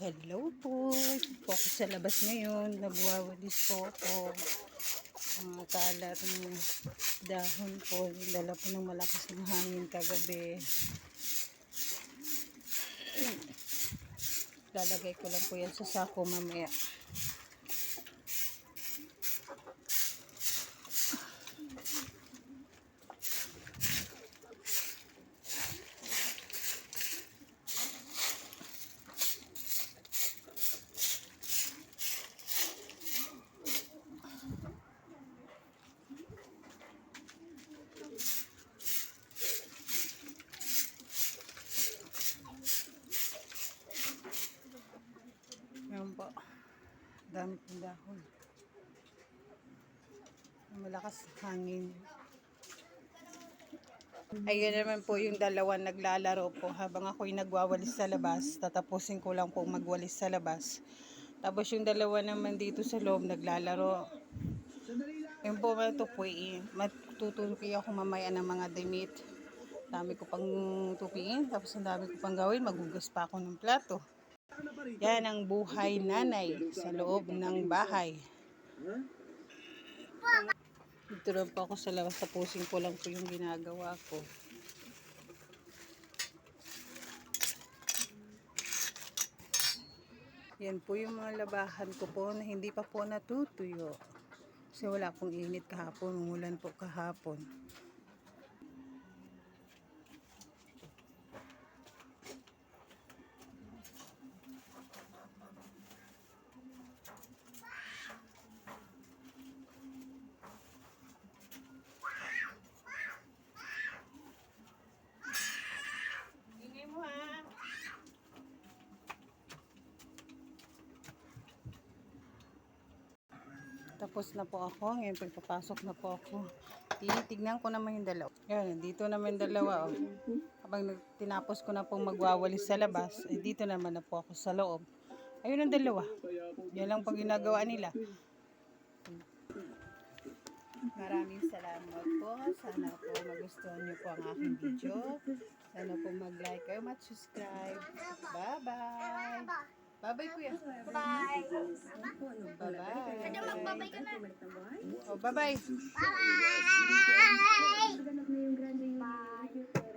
Hello po. Po ako sa labas ngayon. Nagwawalis po ako. Mga kalat ng dahon po. Dala po ng malakas ng hangin kagabi. Lalagay ko lang po yan sa sako mamaya. Yan po. Dami pong dahon. Malakas hangin. Ayun naman po yung dalawa naglalaro po habang ako'y nagwawalis sa labas. Tatapusin ko lang po magwalis sa labas. Tapos yung dalawa naman dito sa loob naglalaro. Yung po ito po matutupi ako mamaya ng mga damit. Dami ko pang tupiin. Tapos ang dami ko pang gawin. Magugas pa ako ng plato. Yan ang buhay nanay sa loob ng bahay. Dito lang po ako sa labas. Tapusin ko lang po yung ginagawa ko. Yan po yung mga labahan ko po na hindi pa po natutuyo. Kasi wala pong init kahapon. Umulan po kahapon. Ingay mo ha. Tapos na po ako. Ngayon pagpapasok na po ako. Titignan ko naman yung dalawa. Yan, dito naman yung dalawa. Oh. Habang tinapos ko na pong magwawalis sa labas, dito naman na po ako sa loob. Ayun ang dalawa. Yan lang pag ginagawa nila. Maraming salamat po. Sana po magustuhan niyo po ang aking video. Sana po mag-like kayo, mag-subscribe. Bye-bye! Bye-bye, kuya. Bye. Bye-bye. Kada magbabay ka na. Oh, bye-bye. Bye. Bye.